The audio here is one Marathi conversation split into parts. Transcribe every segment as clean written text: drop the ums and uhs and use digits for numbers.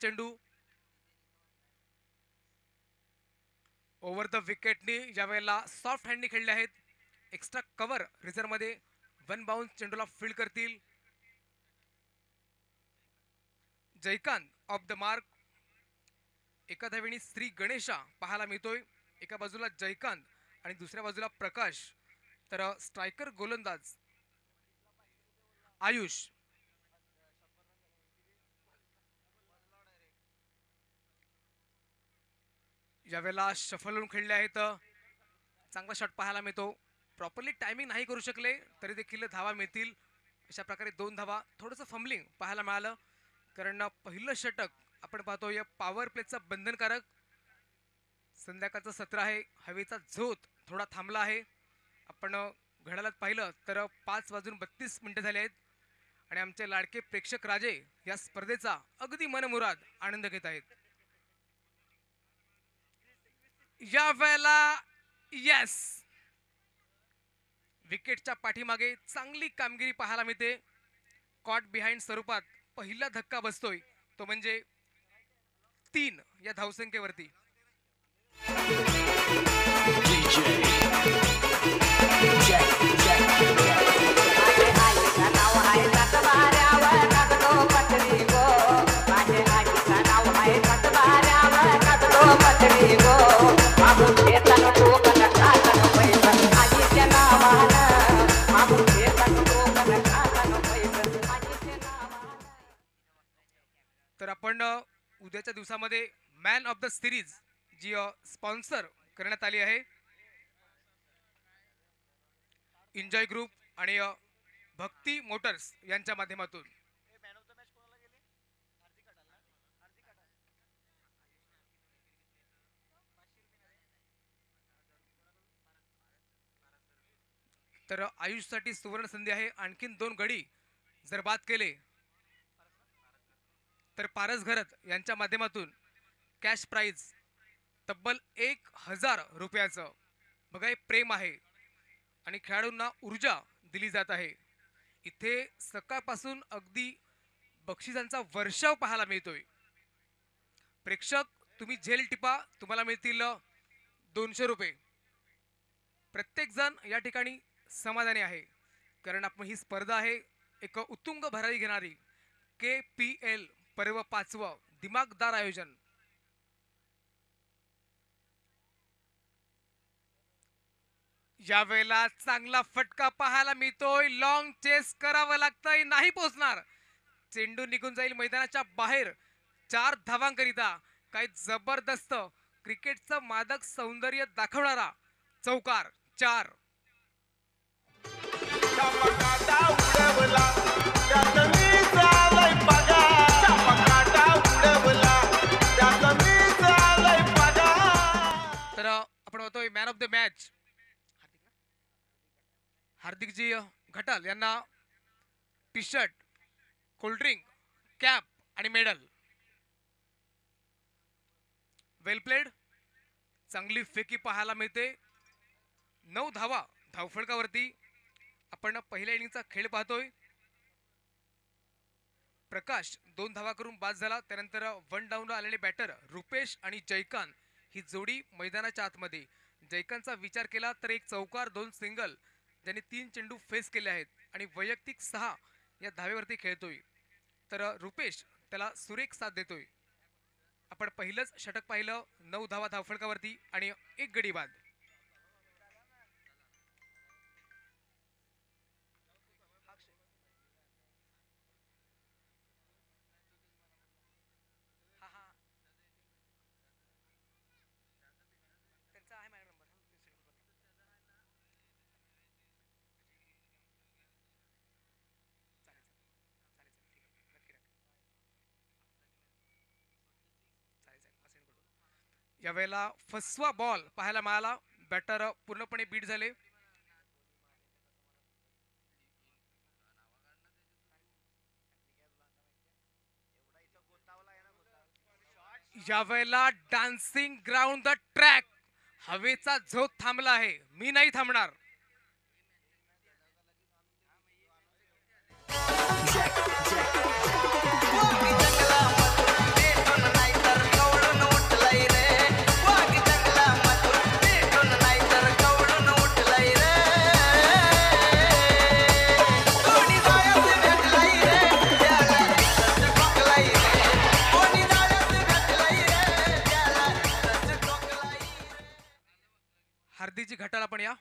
चेंडू ओव्हर द विकेटनी ज्यावेळेला सॉफ्ट हँडनी खेळले आहेत. एक्स्ट्रा कव्हर रिझर्व मध्ये वन बाउन्स चेंडूला फील्ड करतील जयकांत ऑफ द मार्क. एका धावेने श्री गणेशा पाहायला मिळतोय. एका बाजूला जयकांत आणि दुसऱ्या बाजूला प्रकाश. तर स्ट्रायकर गोलंदाज आयुष. यावेळेला शफल होऊन खेळले आहेत. चांगला शॉट पाहायला मिळतो. प्रॉपरली टायमिंग नाही करू शकले तरी देखील धावा मिळतील. अशा प्रकारे 2 धावा. थोडंसं फंबलिंग पाहायला मिळालं कारण पहिलं षटक आपण पाहतोय पॉवर प्लेचं बंधनकारक. संध्याकाळचं सत्र आहे. हवेचा झोत थोडा थांबला आहे. आपण घड्याळात पाहिलं तर 5:32 झाले आहेत आणि आमचे लाडके प्रेक्षक राजे या स्पर्धेचा अगदी मनमुराद आनंद घेत आहेत. या वेळेला यस विकेटच्या पाठीमागे चांगली कामगिरी पाहायला मिळते. कॉट बिहाइंड स्वरूपात पहिला धक्का बसतोय तो म्हणजे 3 या धावसंख्येवरती. तर आपण उद्याच्या दिवसामध्ये मॅन ऑफ द सिरीज जी स्पॉन्सर करण्यात आली आहे एन्जॉय ग्रुप आणि भक्ती मोटर्स यांच्या माध्यमातून. तर आयुषसाठी सुवर्ण संधी आहे. आणखीन 2 गडी जर बाद केले तर पारस घरत यांच्या माध्यमातून कॅश प्राइज तब्बल 1000 रुपयाचं. बघा हे प्रेम आहे आणि खेळाडूंना ऊर्जा दिली जात आहे. इथे सकाळपासून अगदी बक्षिसांचा वर्षाव पाहायला मिळतोय. प्रेक्षक तुम्ही झेल टिपा तुम्हाला मिळतील 200 रुपये. प्रत्येक जण या ठिकाणी समाधानी आहे कारण आपण ही स्पर्धा आहे एक उत्तुंग भरारी घेणारी. KPL पर्व 5वं दिमागदार आयोजन. यावेळेला चांगला फटका पाहायला मिळतोय. लॉंग चेस करावं लागतंय नाही पोहोचणार. चेंडू निघून जाईल मैदानाच्या बाहेर. 4 धावांकरिता काय जबरदस्त क्रिकेटचं मादक सौंदर्य दाखवणारा चौकार. 4 तर आपण होतोय man of the match हार्दिकजी Ghatal यांना टी शर्ट कोल्ड्रिंक कॅप आणि मेडल. वेल प्लेड. चांगली फेकी पाहायला मिळते. 9 धावा धावफलकावरती. आपण पहिल्या इनिंगचा खेळ पाहतोय. प्रकाश 2 धावा करून बाद झाला. त्यानंतर 1 डाऊनला आलेले बॅटर रुपेश आणि जयकांत ही जोडी मैदानाच्या आतमध्ये. जयकांतचा विचार केला तर एक चौकार 2 सिंगल ज्यांनी 3 चेंडू फेस केले आहेत आणि वैयक्तिक 6 या धावेवरती खेळतोय. तर रुपेश त्याला सुरेख साथ देतोय. आपण पहिलंच षटक पाहिलं. 9 धावा धावफलकावरती आणि 1 गडी बाद. यावेळेला फसवा बॉल पाहायला मिळाला. बॅटर पूर्णपणे बीट झाले. यावेळेला डान्सिंग ग्राउंड द ट्रॅक. हवेचा झोत थांबला आहे. मी नाही थांबणार. घाटाला आपण या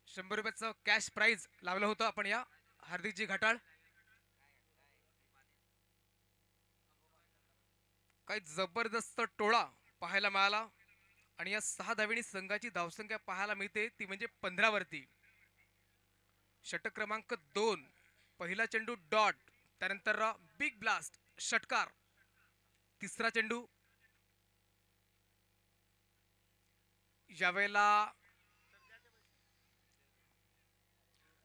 100 रुपयाचं कॅश प्राइज लावलं होतं आपण या हार्दिकजी घाटाळ. काही जबरदस्त टोळा पाहायला मिळाला आणि या 6 धावेनी संघाची धावसंख्या पाहायला मिळते ती म्हणजे 15 वरती. षटक क्रमांक 2 पहिला चेंडू डॉट, त्यानंतर बिग ब्लास्ट षटकार, तिसरा चेंडू यावेळेला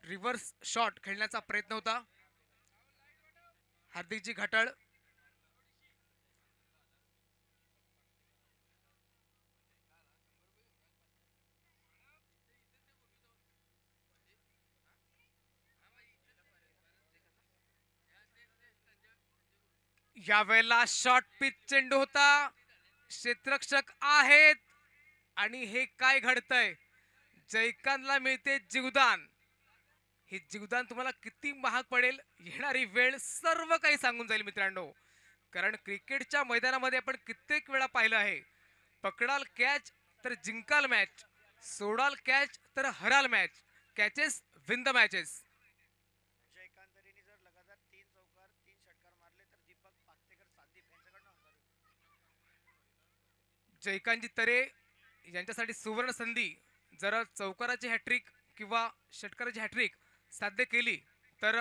रिव्हर्स शॉट खेळण्याचा प्रयत्न होता हार्दिकजी घाटाळ. यावेळेला शॉर्ट पिच चेंडू होता, क्षेत्ररक्षक आहेत आणि हे काय घडतंय, जयकांतला मिळते जीवदान. हे जीवदान तुम्हाला किती महाग पडेल येणारी वेळ सर्व काही सांगून जाईल मित्रांनो. कारण क्रिकेटच्या मैदानामध्ये आपण कित्येक वेळा पाहिलं आहे, पकडाल कॅच तर जिंकाल मॅच, सोडाल कॅच तर हराल match, catches win the matches. जयकांतजी तरे यांच्यासाठी सुवर्ण संधी. जर चौकाराची हॅट्रिक किंवा षटकाराची हॅट्रिक साध्य केली तर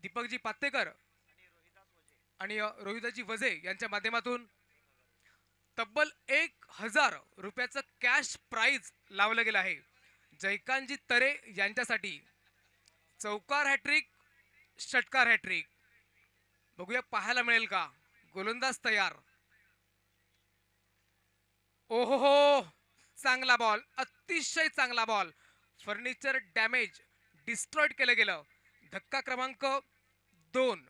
दीपकजी पात्तेकर आणि रोहिदाजी वजे यांच्या माध्यमातून तब्बल 1000 रुपयाचं कॅश प्राइज लावलं गेलं आहे जयकांतजी तरे यांच्यासाठी. चौकार हॅट्रिक, षटकार हॅट्रिक, बघूया पाहायला मिळेल का. गोलंदाज तयार. ओहो, चांगला बॉल, अतिशय चांगला बॉल. फर्निचर डॅमेज, डिस्ट्रॉइड केलं गेलं. धक्का क्रमांक 2.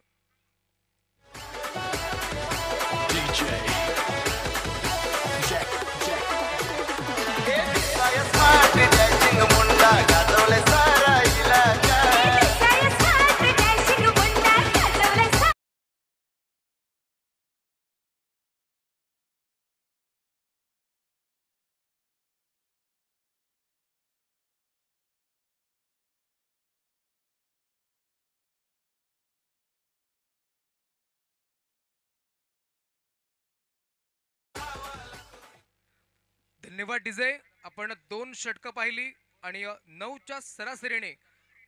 धन्यवाद डीजे. आपण 2 षटकं पाहिली आणि 9च्या सरासरीने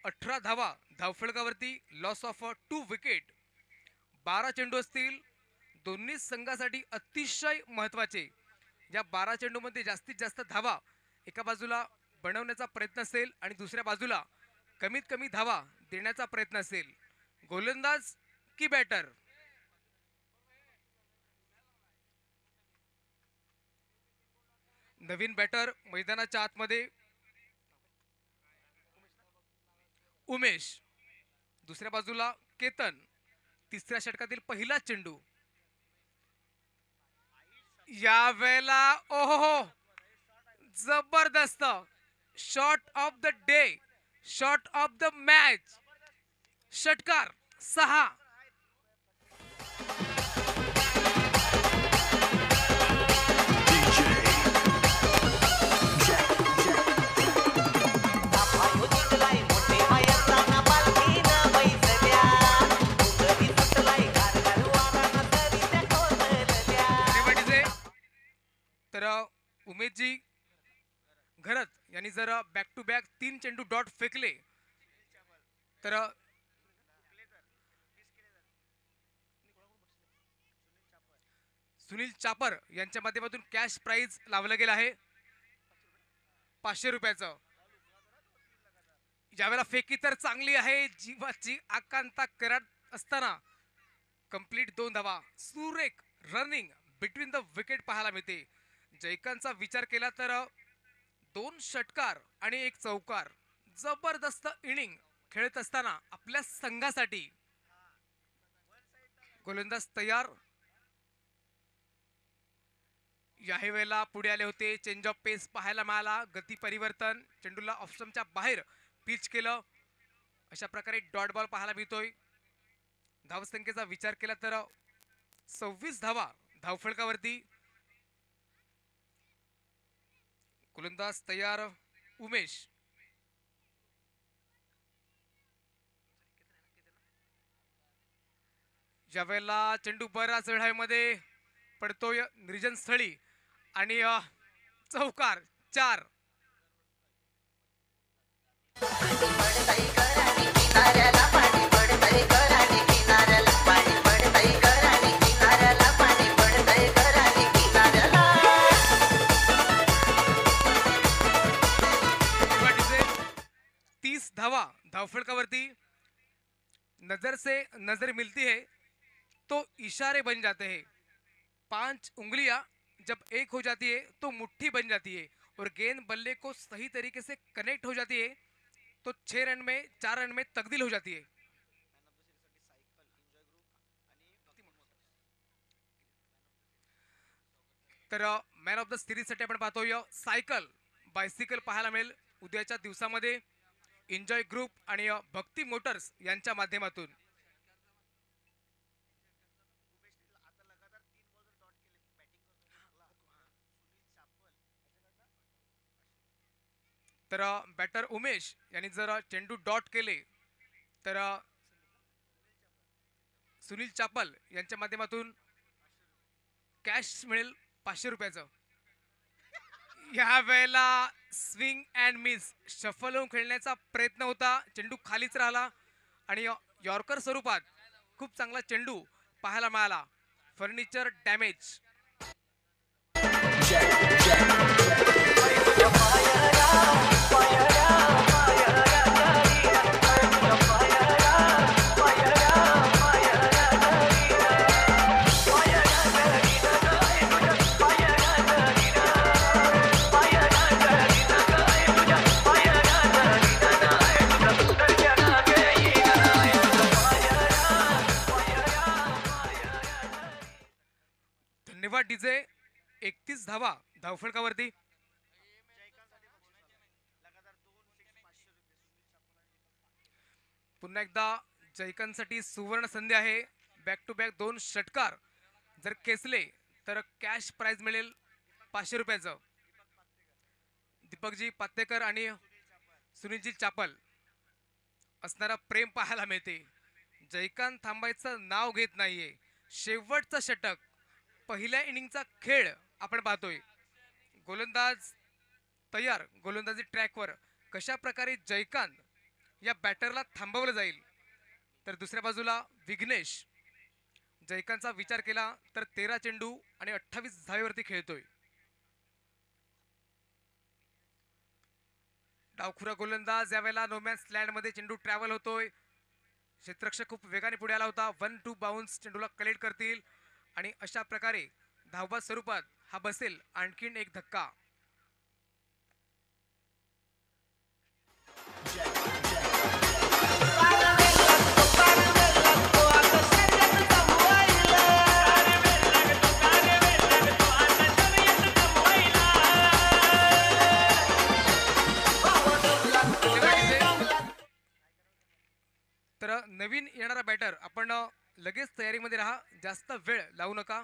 18 धावा धावफलकावरती, लॉस ऑफ 2 विकेट. 12 चेंडू असतील दोन्ही संघासाठी अतिशय महत्वाचे. या 12 चेंडूमध्ये जास्तीत जास्त धावा एका बाजूला बनवण्याचा प्रयत्न असेल आणि दुसऱ्या बाजूला कमीत कमी धावा देण्याचा प्रयत्न असेल. गोलंदाज की बॅटर. नवीन बॅटर मैदानाच्या आतमध्ये उमेश, दुसऱ्या बाजूला केतन. तिसऱ्या षटकातील पहिला चेंडू यावेळेला ओहो, जबरदस्त shot of the day, shot of the match, षटकार 6. तर उमेशजी घरत यांनी जर बॅक टू बॅक 3 चेंडू डॉट फेकले तर सुनील चापर यांच्या माध्यमातून कॅश प्राइज लावलं गेलं आहे 500 रुपयाचं. ज्यावेळेला फेकी तर चांगली आहे, जीवाची आकांता करत असताना कंप्लीट 2 धावा, सुरेख रनिंग बिटवीन द विकेट पाहायला मिळते. जयकांतचा विचार केला तर 2 षटकार आणि 1 चौकार, जबरदस्त इनिंग खेळत असताना आपल्या संघासाठी. गोलंदाज तयार. याही वेळेला पुढे आले होते, चेंज ऑफ पेस पाहायला मिळाला, गती परिवर्तन, चेंडूला ऑप्शनच्या बाहेर पिच केलं. अशा प्रकारे डॉट बॉल पाहायला मिळतोय. धावसंख्येचा विचार केला तर 26 धावा धावफलकावरती. गोलंदाज तयार उमेश. ज्यावेळेला चेंडू बराच चढाईमध्ये पडतोय निर्जन स्थळी आणि चौकार 4. धावा धावफलकावरती. नजर से नजर मिलती है तो इशारे बन जाते हैं. 5 उंगलियां जब एक हो जाती है तो मुट्ठी बन जाती है और गेंद बल्ले को सही तरीके से कनेक्ट हो जाती है तो 6 रन में 4 रन में तब्दील हो जाती है. तर मॅन ऑफ द सिरीज साठी आपण पाहतोय सायकल बायसिकल पाहायला मिळेल उद्याच्या दिवसामध्ये एन्जॉय ग्रुप आणि भक्ती मोटर्स यांच्या माध्यमातून. तर बॅटर उमेश यांनी जर चेंडू डॉट केले तर सुनील चापल यांच्या माध्यमातून कॅश मिळेल 500 रुपयाचं. या वेळेला स्विंग अँड मिस शफल होऊन खेळण्याचा प्रयत्न होता. चेंडू खालीच राहिला आणि यॉर्कर स्वरूपात खूप चांगला चेंडू पाहायला मिळाला. Furniture damage. धन्यवाद डीजे. 31 धावा धावफलकावरती. पुन्हा एकदा जयकांसाठी सुवर्ण संधी आहे. बॅक टू बॅक 2 षटकार जर खेचले तर कॅश प्राइज मिळेल 500 रुपयाचं. दीपकजी पातेकर आणि सुनीलजी चापल असणारा प्रेम पाहायला मिळते. जयकांत थांबायचं नाव घेत नाहीये. शेवटचं षटक पहिल्या इनिंगचा खेळ आपण पाहतोय. गोलंदाज तयार. गोलंदाजी ट्रॅकवर कशा प्रकारे जयकांत या बॅटरला थांबवलं जाईल. तर दुसऱ्या बाजूला विघ्नेश जयकांतचा विचार केला तर 13 चेंडू आणि 28 धावेवरती खेळतोय. डावखुरा गोलंदाज यावेळेला नोमॅन्स लँड मध्ये चेंडू ट्रॅव्हल होतोय. क्षेत्ररक्षक खूप वेगाने पुढे आला होता. 1-2 बाउन्स चेंडूला कलेक्ट करतील आणि अशा प्रकारे धावबाद स्वरूपात हा बसेल आणखीन एक धक्का. तर नवीन येणारा बॅटर आपण लगेच तयारीमध्ये राहा. जास्त वेळ लावू नका.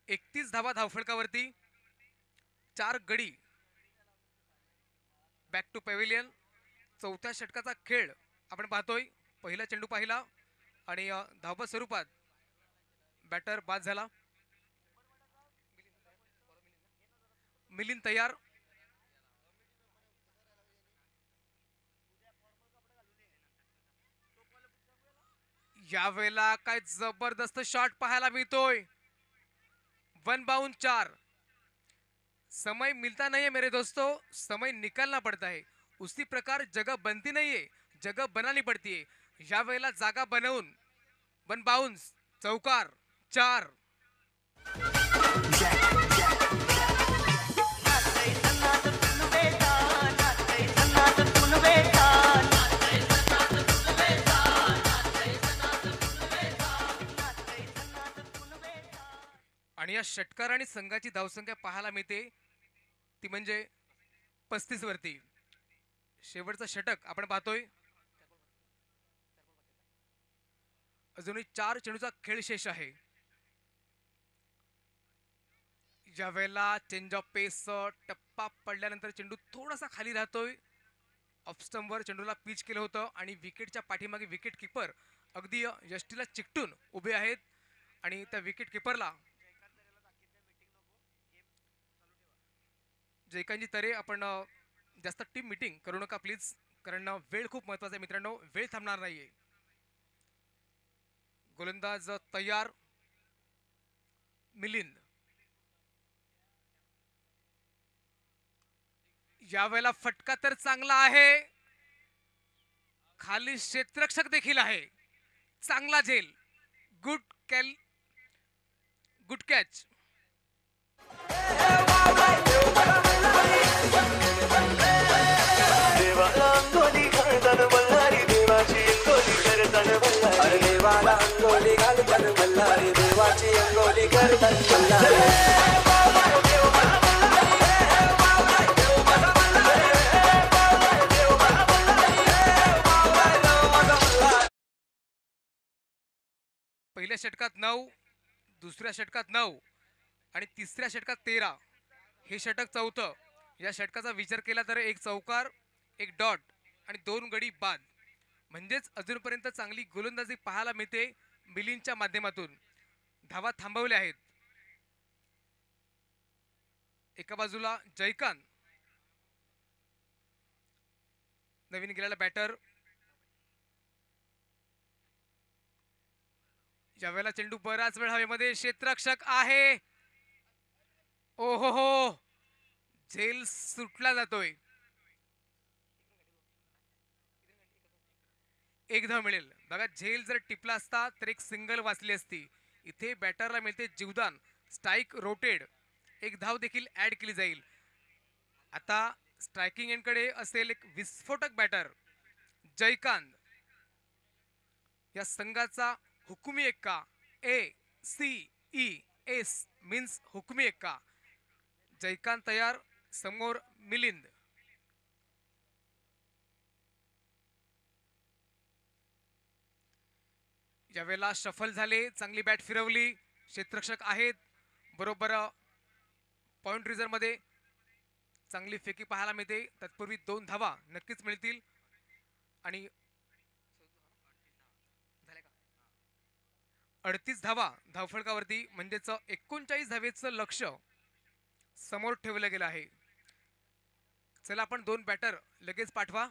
31 धावा धावफलकावरती. 4 गडी. Back to pavilion. चौथ्या षटकाचा खेळ आपण पाहतोय. पहिला चेंडू पाहिला आणि धावबाद स्वरूपात बॅटर बाद झाला. मिलिंद तयार. यावेळेला काय जबरदस्त शॉट पाहायला मिळतोय. 1 बाउंड 4. समय मिलता नहीं है मेरे दोस्तों, समय निकालना पड़ता है. उसी प्रकार जगह बनती नहीं है, जगह बनानी पड़ती है. या वेळेला जागा बनवून 1 बाउंस चौकार 4. आणि या षटकार आणि संघाची धावसंख्या पाहायला मिळते ती म्हणजे 35 वरती. शेवटचा षटक आपण पाहतोय. अजूनही 4 चेंडूचा खेळ शेष आहे. ज्यावेळेला चेंज ऑफ पेस टप्पा पडल्यानंतर चेंडू थोडासा खाली राहतोय. ऑफ स्टंपवर चेंडूला पिच केलं होतं आणि विकेटच्या पाठीमागे विकेट किपर अगदी यष्टीला चिकटून उभे आहेत आणि त्या विकेट किपरला जयकांतजी तरे आपण जास्त टीम मीटिंग करू नका प्लीज, कारण वेळ खूप महत्वाचा आहे मित्रांनो, वेळ थांबणार नाहीये. गोलंदाज तयार, मिलिंद यावेळेला फटका तर चांगला आहे, खाली क्षेत्ररक्षक देखील आहे, चांगला झेल, गुड कॅल, गुड कॅच. पहिल्या षटकात 9, दुसऱ्या षटकात 9 आणि तिसऱ्या षटकात 13. हे षटक चौथं. या षटकाचा विचार केला तर एक चौकार, एक डॉट आणि 2 गडी बाद. म्हणजेच अजूनपर्यंत चांगली गोलंदाजी पाहायला मिळते मिलिंदच्या माध्यमातून. धावा थांबवल्या आहेत. एका बाजूला जयकांत, नवीन गेलेला बॅटर. ज्यावेळेला चेंडू बराच वेळ हवेमध्ये, क्षेत्ररक्षक आहे, ओहो हो, झेल सुटला जातोय. एक धाव मिळेल. बघा झेल जर टिपला असता तर एक सिंगल वाचली असती. इथे बॅटरला मिळते जीवदान, स्ट्राइक रोटेड, एक धाव देखील ऍड केली जाईल. आता स्ट्रायकिंग एंडकडे असेल एक विस्फोटक बॅटर जयकांत. या संघाचा हुकुमी एक्का, ACES मीन्स हुकुमी एक्का. जयकांत तयार, समोर मिलिंद. यावेळेला शफल झाले, चांगली बॅट फिरवली, क्षेत्ररक्षक आहेत बरोबर. पॉइंट रिझर्व मध्ये चांगली फेकी पाहायला मिळते. तत्पूर्वी 2 धावा नक्कीच मिळतील आणि 38 धावा धावफलकावरती, म्हणजेच 39 धावेचं लक्ष समोर ठेवलं गेलं आहे. चला आपण 2 बॅटर लगेच पाठवा.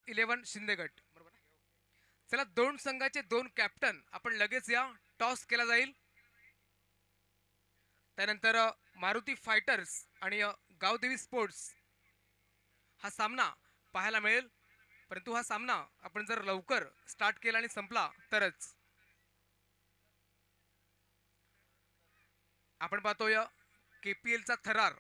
इलेव्हन शिंदेगड बरोबर. चला 2 संघाचे 2 कॅप्टन आपण लगेच या, टॉस केला जाईल. त्यानंतर मारुती फायटर्स आणि गावदेवी स्पोर्ट्स हा सामना पाहायला मिळेल. परंतु हा सामना आपण जर लवकर स्टार्ट केला आणि संपला तरच. आपण पाहतोय KPLचा थरार.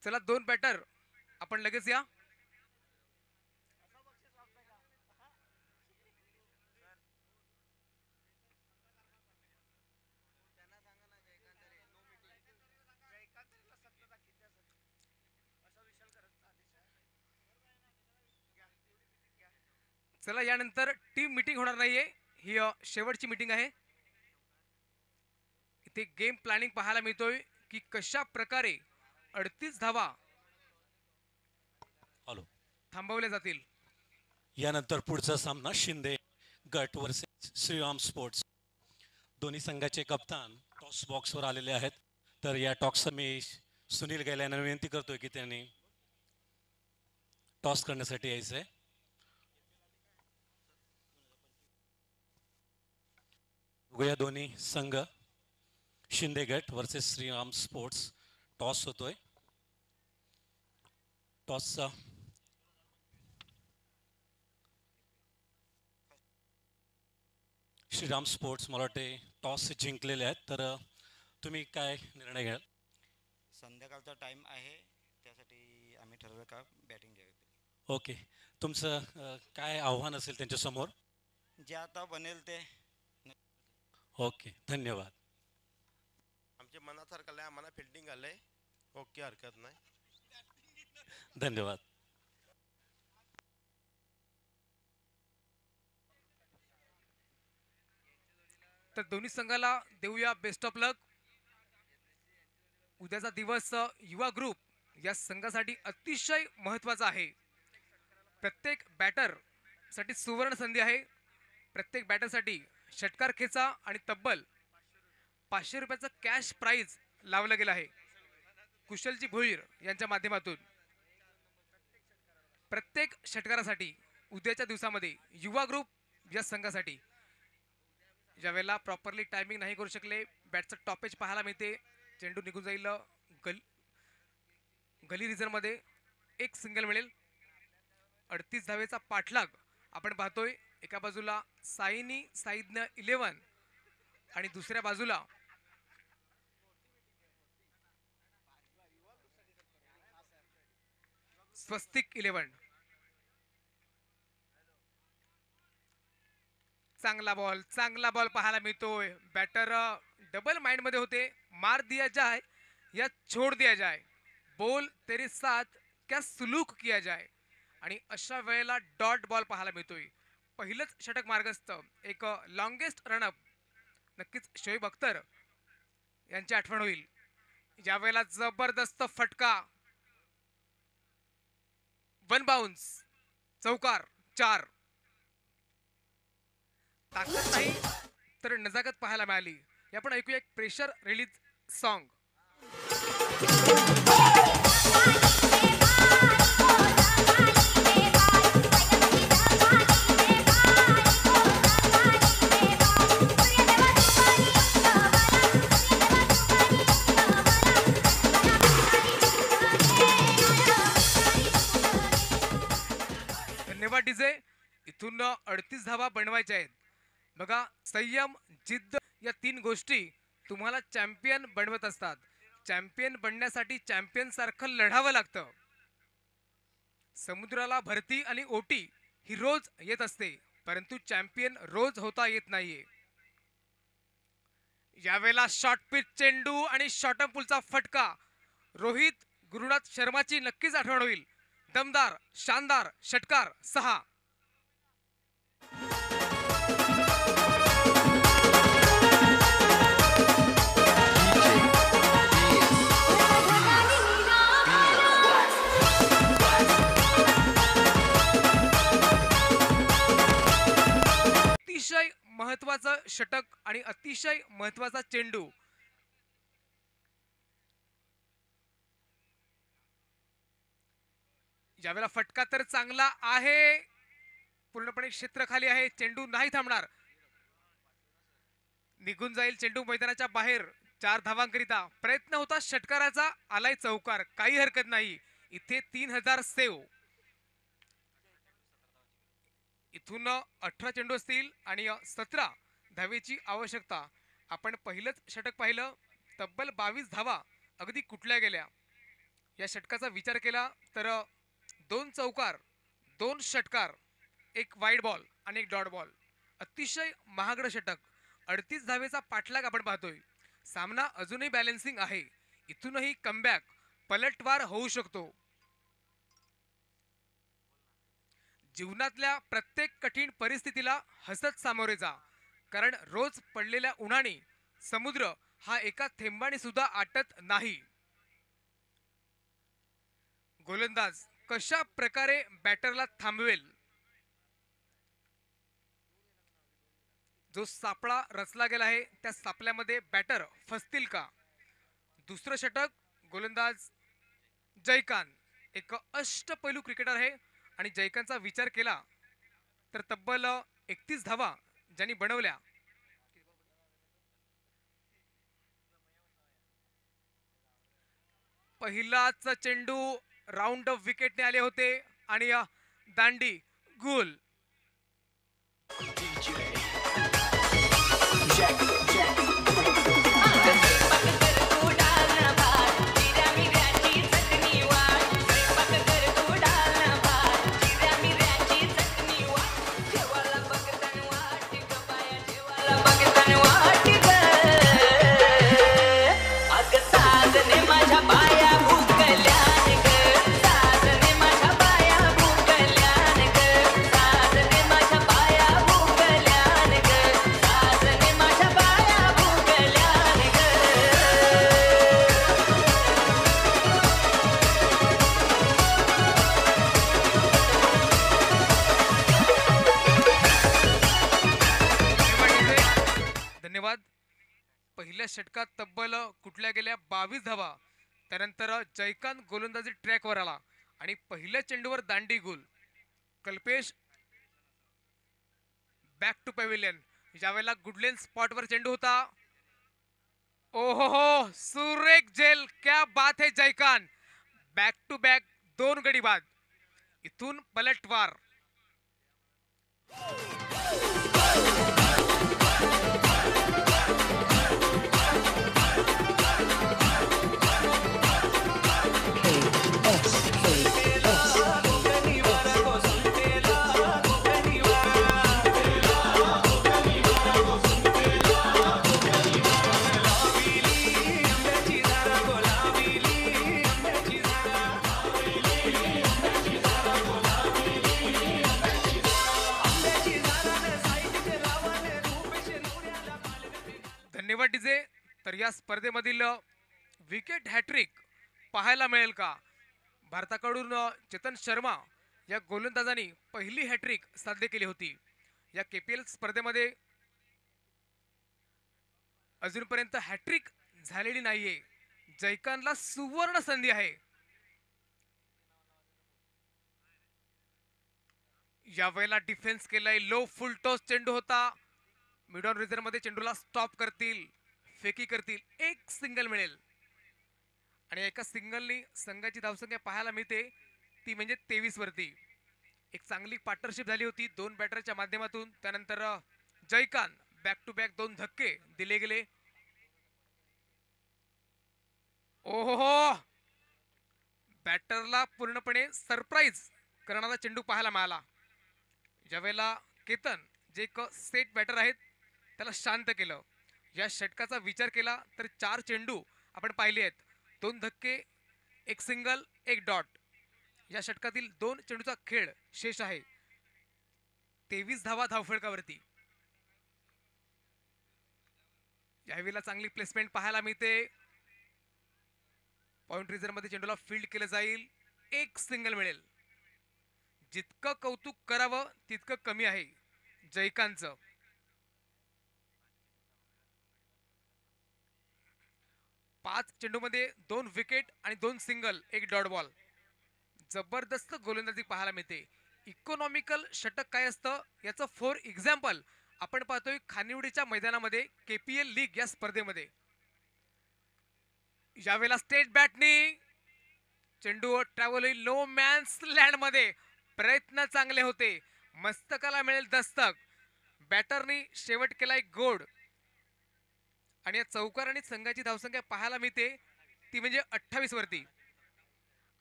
चला 2 बॅटर आपण लगेच या. चला, यानंतर टीम मीटिंग होणार नाहीये, ही शेवटची मीटिंग आहे. इथे गेम प्लॅनिंग पाहायला मिळतोय की कशा प्रकारे 38 धावा हॅलो. थांबवल्या जातील. यानंतर पुढचा सामना शिंदे गट वर्सेस श्रीराम स्पोर्ट्स. दोन्ही संघाचे कप्तान टॉस बॉक्सवर आलेले आहेत. तर या टॉक्स मी सुनील गैल यांना विनंती करतोय की त्यांनी टॉस करण्यासाठी यायचंय. बघूया दोन्ही संघ. शिंदे गट वर्सेस श्रीराम स्पोर्ट्स. टॉस होतोय. टॉसचा श्रीराम स्पोर्ट्स मला वाटते टॉस जिंकलेले आहेत. तर तुम्ही काय निर्णय घ्याल? संध्याकाळचा टाइम आहे, त्यासाठी आम्ही ठरवलं का बॅटिंग घ्यावी. ओके. तुमचं काय आव्हान असेल त्यांच्यासमोर? जे आता बनेल ते. ओके, धन्यवाद. आमच्या मनासारखं आलंय, आम्हाला फिल्डिंग आलंय. ओके, हरकत नाही. धन्यवाद. तर दोन्ही संघाला देऊया बेस्ट ऑफ लक. उद्याचा दिवस युवा ग्रुप या संघासाठी अतिशय महत्त्वाचा आहे. प्रत्येक बॅटर साठी सुवर्ण संधी आहे. प्रत्येक बॅटरसाठी षटकार खेचा आणि तब्बल 500 रुपयाचं कॅश प्राइज लावलं गेलं आहे कुशलजी भोईर यांच्या माध्यमातून. प्रत्येक षटकारासाठी उद्याच्या दिवसामध्ये युवा ग्रुप या संघासाठी ज्यावेळेला प्रॉपरली टायमिंग नाही करू शकले, बॅटचं टॉपेज पाहायला मिळते, चेंडू निघून जाईल गली रिझन मध्ये, एक सिंगल मिळेल. 38 धावेचा पाठलाग आपण पाहतोय. एका बाजूला साईनी साईदनं 11 आणि दुसऱ्या बाजूला स्वस्तिक 11. चांगला बॉल पाहायला मिळतोय. बॅटर डबल माइंड मध्ये होते. मार दिया जाए या छोड़ दिया जाए, बोल तेरे साथ क्या सुलूक किया जाए. आणि अशा वेळेला डॉट बॉल पाहायला मिळतोय. पहिलंच षटक मार्गस्थ, एक लॉंगेस्ट रनअप नक्कीच शोएब अख्तर यांची आठवण होईल. यावेळेला जबरदस्त फटका, वन बाउन्स, चौकार 4. ताकद नाही तर नजाकत पाहायला मिळाली. आपण ऐकूया एक प्रेशर रिलीज सॉन्ग. धन्यवाद डीजे. इथून 38 धावा बनवायच्या आहेत. बघा, संयम, जिद्द या 3 गोष्टी तुम्हाला चॅम्पियन बनवत असतात. चॅम्पियन बनण्यासाठी चॅम्पियन सारखं लढावं लागतं. समुद्राला भरती आणि ओटी ही रोज येत असते, परंतु चॅम्पियन रोज होता येत नाहीये. यावेळेला शॉर्ट पिच चेंडू आणि शॉर्टम पुलचा फटका. रोहित गुरुनाथ शर्माची नक्कीच आठवण होईल. दमदार शानदार षटकार 6. अतिशय महत्वाचं षटक आणि अतिशय महत्वाचा चेंडू. यावेळेला फटका तर चांगला आहे, पूर्णपणे क्षेत्र खाली आहे. चेंडू नाही थांबणार, निघून जाईल चेंडू मैदानाच्या बाहेर. 4 धावांकरिता प्रयत्न होता षटकाराचा, आलाय चौकार, काही हरकत नाही. इथे 3000 सेव. इथून 18 चेंडू असतील आणि 17 धावेची आवश्यकता. आपण पहिलंच षटक पाहिलं, तब्बल 22 धावा अगदी कुठल्या गेल्या. या षटकाचा विचार केला तर 2 चौकार, 2 षटकार, एक वाईड बॉल आणि एक डॉट बॉल. अतिशय महागडं षटक. 38 धावेचा पाठलाग आपण पाहतोय. सामना अजूनही बॅलन्सिंग आहे. इथूनही कमबॅक, पलटवार होऊ शकतो. जीवनातल्या प्रत्येक कठीण परिस्थितीला हसत सामोरे जा, कारण रोज पडलेल्या उन्हाने समुद्र हा एका थेंबाने सुद्धा आटत नाही. गोलंदाज कशा प्रकारे बॅटरला थांबवेल, जो सापळा रचला गेला आहे त्या सापल्यामध्ये बॅटर फसतील का. दुसरं षटक. गोलंदाज जयकांत एक अष्टपैलू क्रिकेटर आहे आणि जयकांतचा विचार केला तर तब्बल 31 धावा ज्यांनी बनवल्या. पहिलाच चेंडू राऊंड ऑफ विकेटने आले होते आणि दांडी गुल. धन्यवाद. पहिल्या षटकात तब्बल कुठल्या गेल्या 22 धावा. त्यानंतर जयकांत गोलंदाजी ट्रॅकवर आला आणि पहिल्या चेंडूवर दांडी गुल. Kalpesh back to pavilion. यावेळेला गुडलेन स्पॉटवर चेंडू होता. ओहो, सुरेख झेल, क्या बात है जयकांत. बॅक टू बॅक 2 गडी बाद. इथून पलटवार. धन्यवाद डीजे. तर या स्पर्धेमधील विकेट हॅट्रिक पाहायला मिळेल का. भारताकडून चेतन शर्मा या गोलंदाजाने पहिली हॅट्रिक साध्य केली होती. या केपीएल स्पर्धेमध्ये अजूनपर्यंत हॅट्रिक झालेली नाहीये. जयकांतला सुवर्ण संधी आहे. यावेळेला डिफेन्स केलाय. लो फुल टॉस चेंडू होता. मिड ऑन रिझर्व मध्ये चेंडूला स्टॉप करतील, फेकी करतील. एक सिंगल मिळेल आणि एका सिंगलनी संघाची धावसंख्या पाहायला मिळते ती म्हणजे 23 वरती. एक चांगली पार्टनरशिप झाली होती 2 बॅटरच्या माध्यमातून. त्यानंतर जयकांत बॅक टू बॅक 2 धक्के दिले गेले. ओहो, बॅटरला पूर्णपणे सरप्राईज करणारा चेंडू पाहायला मिळाला. ज्यावेळेला केतन जे एक सेट बॅटर आहेत त्याला शांत केलं. या षटकाचा विचार केला तर 4 चेंडू आपण पाहिले आहेत. 2 धक्के, एक सिंगल, एक डॉट. या षटकातील 2 चेंडूचा खेळ शेष आहे. 23 धावा धावफलकावरती. यावेळेला चांगली प्लेसमेंट पाहायला मिळते. पॉइंट रिझर्व मध्ये चेंडूला फील्ड केलं जाईल. एक सिंगल मिळेल. जितकं कौतुक करावं तितकं कमी आहे जयकांतचं. 5 चेंडूमध्ये 2 विकेट आणि 2 सिंगल, एक डॉट बॉल. जबरदस्त गोलंदाजी पाहायला मिळते. इकॉनॉमिकल षटक काय असतं याचं फॉर एक्झाम्पल आपण पाहतोय खानिवडीच्या मैदानामध्ये केपीएल लीग या स्पर्धेमध्ये. यावेळेला स्टेट बॅटनी चेंडू ट्रॅव्हल होईल नो मॅन्स लँड मध्ये. प्रयत्न चांगले होते. मस्तकाला मिळेल दस्तक. बॅटरनी शेवट केलाय गोड आणि या चौकाराने संघाची धावसंख्या पाहायला मिळते ती म्हणजे 28 वरती.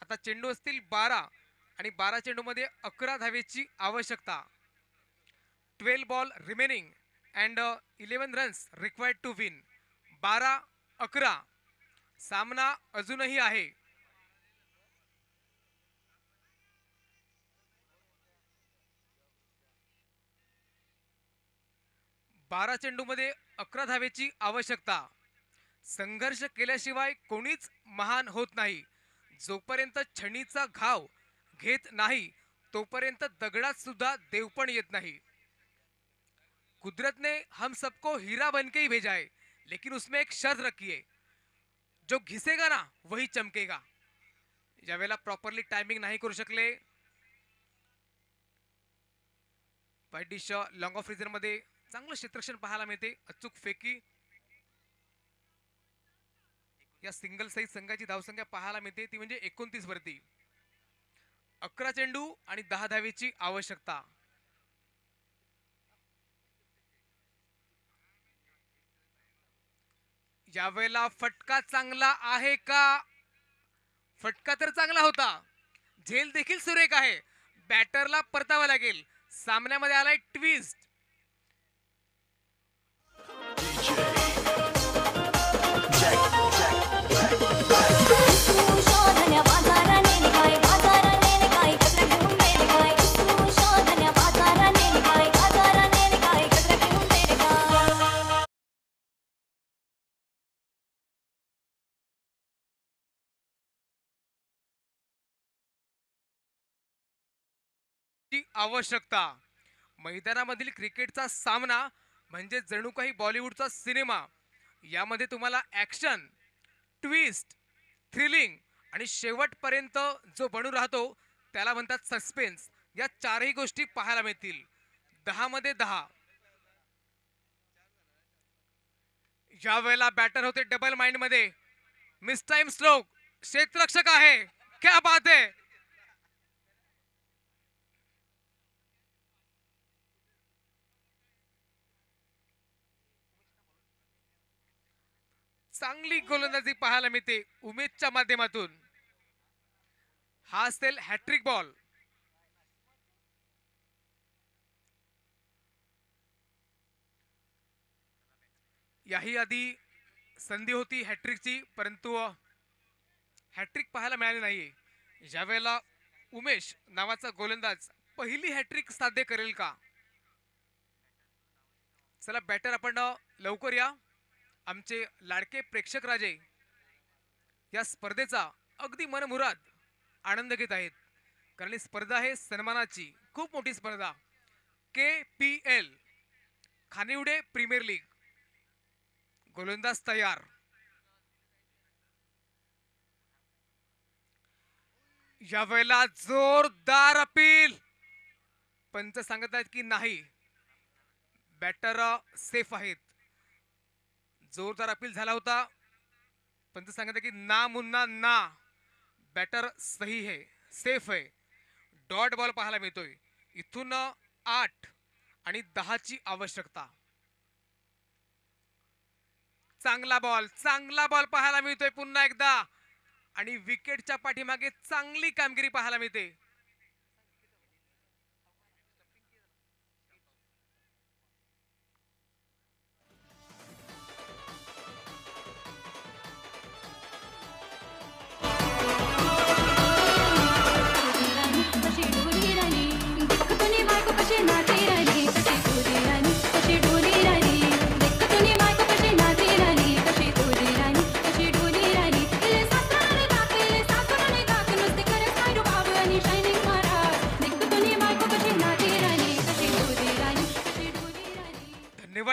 आता चेंडू असतील 12 आणि 12 चेंडूमध्ये 11 धावेची आवश्यकता. 12 ball remaining and 11 runs required to win. 12-11 सामना अजूनही आहे. बारा चेंडूमध्ये 11 धावेची आवश्यकता. संघर्ष केल्याशिवाय कोणीच महान होत नाही. जोपर्यंत छणीचा घाव घेत नाही तोपर्यंत दगडात सुद्धा देव पण येत नाही. कुदरत ने हम सबको हीरा बन के ही भेजा है, लेकिन उसमें एक शर्त रखी है, जो घिसेगा ना वही चमकेगा. ज्यावेळेला प्रॉपरली टायमिंग नाही करू शकले, वाईट डिश लॉंग ऑफ रिझन मध्ये चांगलं क्षेत्ररक्षण पाहायला मिळते. अचूक फेकी. या सिंगल साईज संघाची धावसंख्या पाहायला मिळते ती म्हणजे 29 वरती. 11 चेंडू आणि 10 धावेची आवश्यकता. यावेळेला फटका चांगला आहे का? फटका तर चांगला होता. झेल देखील सुरेख आहे. बॅटरला परतावा लागेल. सामन्यामध्ये आलाय ट्विस्ट. आवश्यकता. मैदानामधील क्रिकेटचा सामना म्हणजे जणू काही बॉलिवूडचा सिनेमा. यामध्ये तुम्हाला ऍक्शन, ट्विस्ट, थ्रिलिंग आणि शेवटपर्यंत जो बनून राहतो त्याला म्हणतात सस्पेन्स. या चारही गोष्टी पाहायला मिळतील. 10 मध्ये 10. यावेळेला बॅटर होते डबल माइंड मध्ये. Miss time stroke. क्षेत्ररक्षक आहे. क्या बात है. चांगली गोलंदाजी पाहायला मिळते उमेशच्या माध्यमातून. हा असेल हॅट्रिक बॉल. याही आधी संधी होती हॅट्रिकची, परंतु हॅट्रिक पाहायला मिळाली नाही. ज्यावेळेला उमेश नावाचा गोलंदाज पहिली हॅट्रिक साध्य करेल का? चला बॅटर आपण लवकर या. आमचे लाडके प्रेक्षक राजे या स्पर्धेचा अगदी मनमुराद आनंद घेत आहेत. कारण ही स्पर्धा आहे सन्मानाची, खूप मोठी स्पर्धा. KPL Khanivade premier league. गोलंदाज तयार. यावेळेला जोरदार अपील. पंच सांगत आहेत की नाही, बॅटर सेफ आहेत. जोरदार अपील झाला होता. पंच सांगत की ना मुन्ना ना, बॅटर सही है, सेफ है. डॉट बॉल पाहायला मिळतोय. इथून 8 आणि 10 ची आवश्यकता. चांगला बॉल पाहायला मिळतोय पुन्हा एकदा. आणि विकेटच्या पाठीमागे चांगली कामगिरी पाहायला मिळते.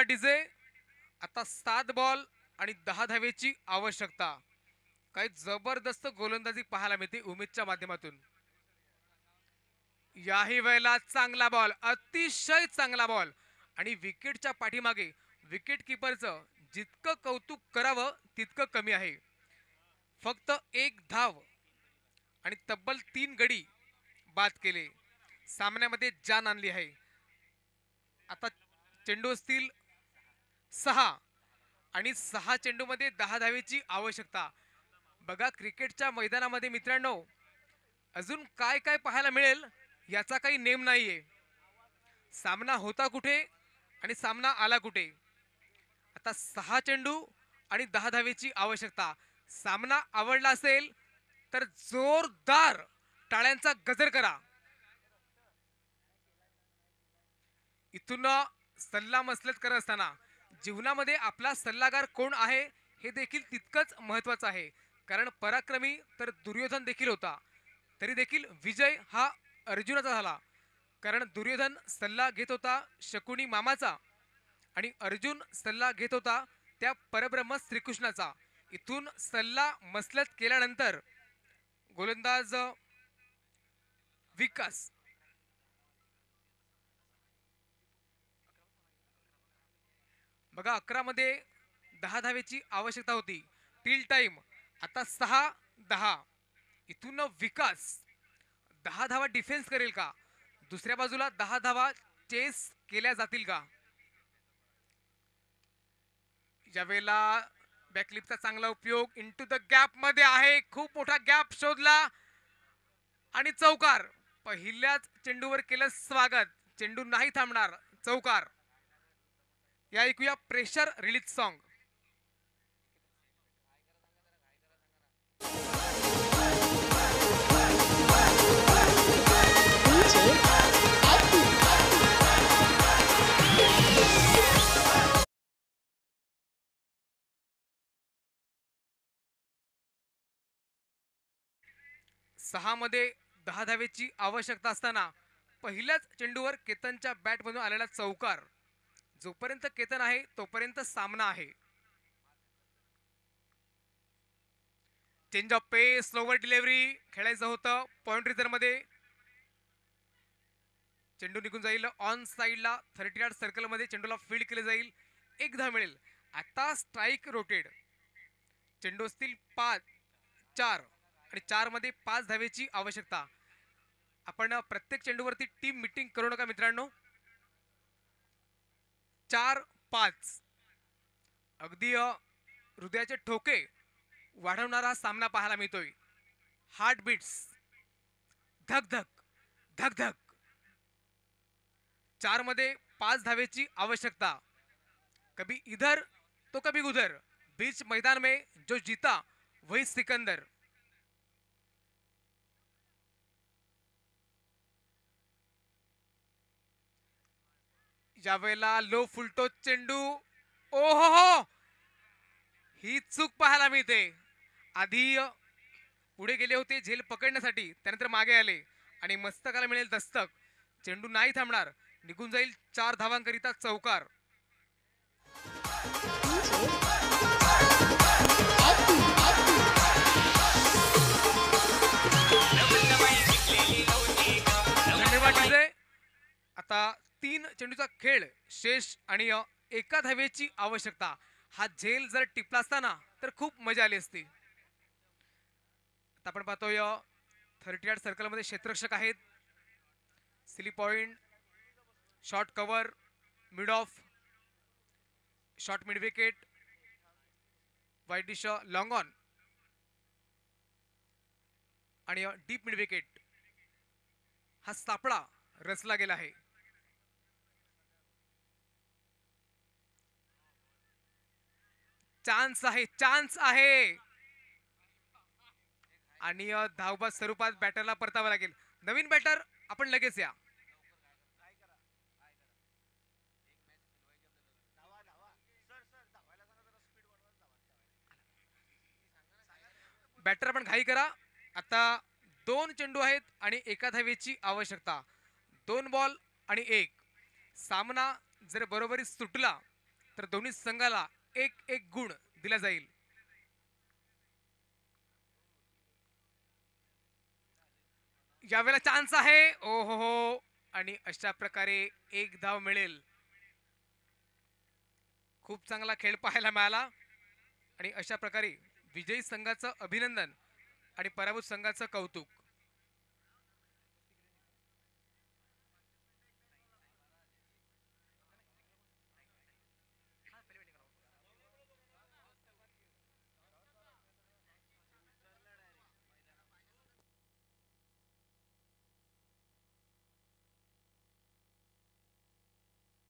डीजे. आता 7 बॉल आणि 10 धावेची आवश्यकता. काही जबरदस्त गोलंदाजी पाहायला मिळते उमेशच्या माध्यमातून. याही वेळेला चांगला बॉल, अतिशय चांगला बॉल. आणि विकेटच्या पाठीमागे विकेट किपरचं जितकं कौतुक करावं तितकं कमी आहे. फक्त 1 धाव आणि तब्बल 3 गडी बाद केले. सामन्यामध्ये जान आणली आहे. आता चेंडू असतील 6 आणि 6 चेंडूमध्ये 10 धावेची आवश्यकता. बघा क्रिकेटच्या मैदानामध्ये मित्रांनो, अजून काय काय पाहायला मिळेल याचा काही नेम नाहीये. सामना होता कुठे आणि सामना आला कुठे. आता 6 चेंडू आणि 10 धावेची आवश्यकता. सामना आवडला असेल तर जोरदार टाळ्यांचा गजर करा. इथून सल्ला मसलत करत असताना जीवनामध्ये आपला सल्लागार कोण आहे हे देखील तितकंच महत्वाचं आहे. कारण पराक्रमी तर दुर्योधन देखील होता, तरी देखील विजय हा अर्जुनाचा झाला. कारण दुर्योधन सल्ला घेत होता शकुनी मामाचा आणि अर्जुन सल्ला घेत होता त्या परब्रह्म श्रीकृष्णाचा. इथून सल्ला मसलत केल्यानंतर गोलंदाज विकास बघा 11 मध्ये 10 धावेची आवश्यकता होती. टिल टाइम आता 6-10. इथून विकास 10 धावा डिफेन्स करेल का, दुसऱ्या बाजूला 10 धावा चेस केल्या जातील का. यावेळेला बॅकलिपचा चांगला उपयोग इंटू द गॅप मध्ये आहे. खूप मोठा गॅप शोधला आणि चौकार. पहिल्याच चेंडूवर केलं स्वागत. चेंडू नाही थांबणार, चौकार. या ऐकूया प्रेशर रिलीज सॉन्ग. सहा मध्ये 10 धावेची आवश्यकता असताना पहिल्याच चेंडूवर केतनच्या बॅट मधून आलेला चौकार. जोपर्यंत केतन आहे तोपर्यंत सामना आहे. Change of pace, slower delivery खेळायचं होतं पॉइंट रिझर्व मध्ये. चेंडू निघून जाईल ऑन साइडला 30 यार्ड सर्कल मध्ये. चेंडूला फील्ड केले जाईल. एक धाव मिळेल. आता स्ट्राईक रोटेड. चेंडू असतील 5, 4 आणि 4 मध्ये 5 धावेची आवश्यकता. आपण प्रत्येक चेंडूवरती टीम मीटिंग करू नका मित्रांनो. 4-5 अगदी हृदयाचे ठोके वाढवणारा सामना पाहायला मिळतोय. हार्ट बीट्स, धक धक धक धक. 4 मध्ये 5 धावेची आवश्यकता. कभी इधर तो कभी उधर. बीच मैदान में जो जीता वही सिकंदर. यावेळेला लो फुलटो चेंडू. ओहो, ही चूक पाहायला मिळते. आधी पुढे गेले होते झेल पकडण्यासाठी, त्यानंतर मागे आले आणि मस्तकाला मिळेल दस्तक. चेंडू नाही थांबणार, निघून जाईल 4 धावांकरिता चौकार. आता 3 चेंडूचा खेळ शेष आणि एका धावेची आवश्यकता. हा झेल जर टिपला असता ना तर खूप मजा आली असती. आता आपण पाहतोय 30 यार्ड सर्कल मध्ये क्षेत्ररक्षक आहेत. Silly point, short cover, mid of, short mid wicket, वाईट डिश, लॉंग ऑन आणि डीप मिड विकेट. हा सापळा रचला गेला आहे. चान्स आहे, चान्स आहे आणि धावबाद स्वरूपात बॅटरला परतावं लागेल. नवीन बॅटर आपण लगेच या. बॅटर आपण घाई करा. आता 2 चेंडू आहेत आणि एका धावेची आवश्यकता. 2 बॉल आणि 1. सामना जर बरोबरी सुटला तर दोन्ही संघाला 1-1 गुण दिला जाईल. यावेळेला चान्स आहे. ओहो हो, आणि अशा प्रकारे 1 धाव मिळेल. खूप चांगला खेळ पाहायला मिळाला आणि अशा प्रकारे विजयी संघाचं अभिनंदन आणि पराभूत संघाचं कौतुक.